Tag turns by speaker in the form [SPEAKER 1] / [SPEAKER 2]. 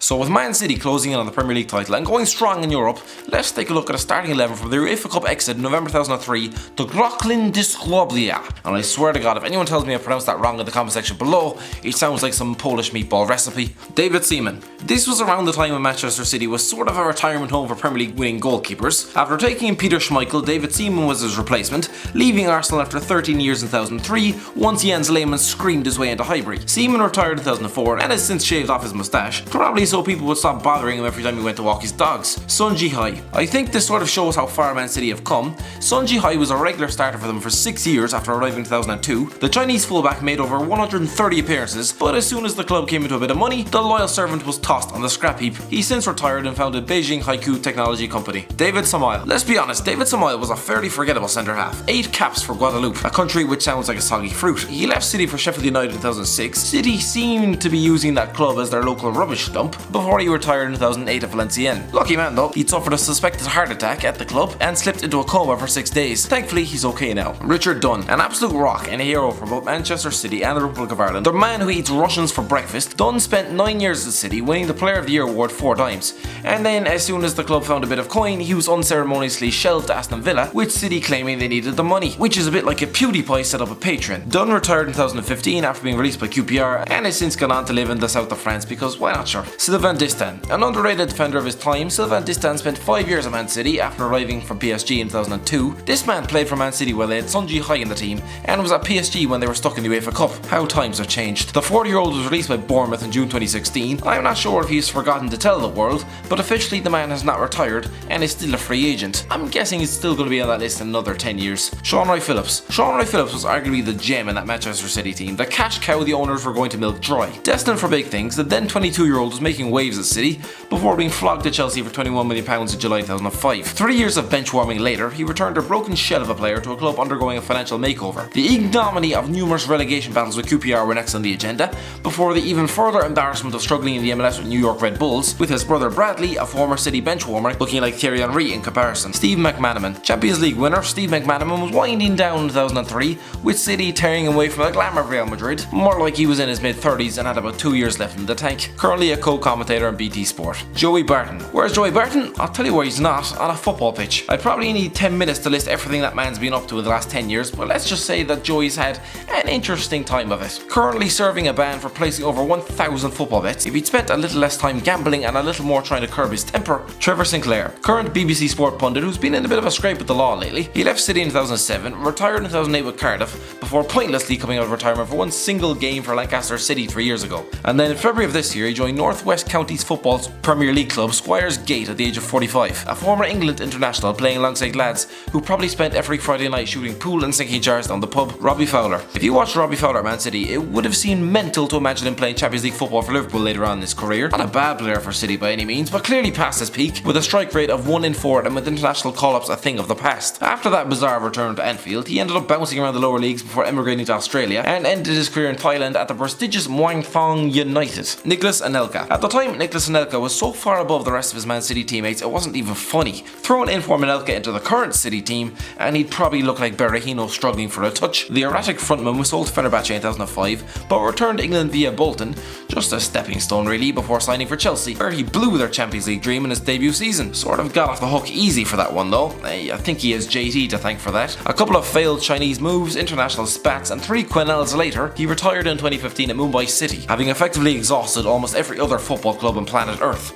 [SPEAKER 1] So with Man City closing in on the Premier League title and going strong in Europe, let's take a look at a starting 11 from the UEFA Cup exit in November 2003 to Groclin Dyskobolia. And I swear to God, if anyone tells me I pronounced that wrong in the comment section below, it sounds like some Polish meatball recipe. David Seaman. This was around the time when Manchester City was sort of a retirement home for Premier League winning goalkeepers. After taking in Peter Schmeichel, David Seaman was his replacement, leaving Arsenal after 13 years in 2003 once Jens Lehmann screamed his way into Highbury. Seaman retired in 2004 and has since shaved off his moustache, probably so people would stop bothering him every time he went to walk his dogs. Sun Ji-hai. I think this sort of shows how far Man City have come. Sun Ji-hai was a regular starter for them for 6 years after arriving in 2002. The Chinese fullback made over 130 appearances, but as soon as the club came into a bit of money, the loyal servant was tossed on the scrap heap. He since retired and founded Beijing Haiku Technology Company. David SOMMEIL. Let's be honest, David SOMMEIL was a fairly forgettable centre half. 8 caps for Guadeloupe, a country which sounds like a soggy fruit. He left City for Sheffield United in 2006. City seemed to be using that club as their local rubbish dump before he retired in 2008 at Valenciennes. Lucky man though, he'd suffered a suspected heart attack at the club and slipped into a coma for 6 days. Thankfully he's okay now. Richard Dunne, an absolute rock and a hero for both Manchester City and the Republic of Ireland. The man who eats Russians for breakfast. Dunne spent 9 years at City, winning the Player of the Year award 4 times. And then as soon as the club found a bit of coin, he was unceremoniously shelved to Aston Villa, with City claiming they needed the money, which is a bit like a PewDiePie set up a Patreon. Dunne retired in 2015 after being released by QPR and has since gone on to live in the south of France because why not, sure. SYLVAIN DISTIN, an underrated defender of his time, SYLVAIN DISTIN spent 5 years at Man City after arriving from PSG in 2002. This man played for Man City while they had Sun Ji-hai in the team and was at PSG when they were stuck in the UEFA Cup. How times have changed. The 40-year-old was released by Bournemouth in June 2016. I'm not sure if he's forgotten to tell the world, but officially the man has not retired and is still a free agent. I'm guessing he's still going to be on that list in another 10 years. SHAUN Wright-Phillips. SHAUN Wright-Phillips was arguably the gem in that Manchester City team, the cash cow the owners were going to milk dry. Destined for big things, the then 22-year-old was making waves at City before being flogged at Chelsea for £21 million in July 2005. 3 years of bench warming later, he returned a broken shell of a player to a club undergoing a financial makeover. The ignominy of numerous relegation battles with QPR were next on the agenda, before the even further embarrassment of struggling in the MLS with New York Red Bulls, with his brother Bradley, a former City bench warmer, looking like Thierry Henry in comparison. Steve McManaman. Champions League winner Steve McManaman was winding down in 2003, with City tearing him away from the glamour of Real Madrid, more like he was in his mid-30s and had about 2 years left in the tank. Currently a co-commentator on BT Sport. Joey Barton. Where's Joey Barton? I'll tell you where he's not, on a football pitch. I'd probably need 10 minutes to list everything that man's been up to in the last 10 years, but let's just say that Joey's had an interesting time of it. Currently serving a ban for placing over 1,000 football bets if he'd spent a little less time gambling and a little more trying to curb his temper. Trevor Sinclair. Current BBC Sport pundit who's been in a bit of a scrape with the law lately. He left City in 2007, retired in 2008 with Cardiff, before pointlessly coming out of retirement for one single game for Lancaster City 3 years ago. And then in February of this year he joined North West Counties Football's Premier League club Squires Gate at the age of 45. A former England international playing alongside lads who probably spent every Friday night shooting pool and sinking jars down the pub. Robbie Fowler. If you watched Robbie Fowler at Man City, it would have seemed mental to imagine him playing Champions League football for Liverpool later on in his career. Not a bad player for City by any means, but clearly past his peak, with a strike rate of 1 in 4 and with international call-ups a thing of the past. After that bizarre return to Anfield, he ended up bouncing around the lower leagues before emigrating to Australia and ended his career in Thailand at the prestigious Muang Thong United. NICOLAS ANELKA. At the time, NICOLAS ANELKA was so far above the rest of his Man City teammates it wasn't even funny. Throw an inform ANELKA into the current City team and he'd probably look like Berahino struggling for a touch. The erratic frontman was sold to Fenerbahce in 2005 but returned to England via Bolton, just a stepping stone really, before signing for Chelsea, where he blew their Champions League dream in his debut season. Sort of got off the hook easy for that one though. I think he has JT to thank for that. A couple of failed Chinese moves, international spats and 3 quenelles later, he retired in 2015 at Mumbai City, having effectively exhausted almost every other football club on planet Earth.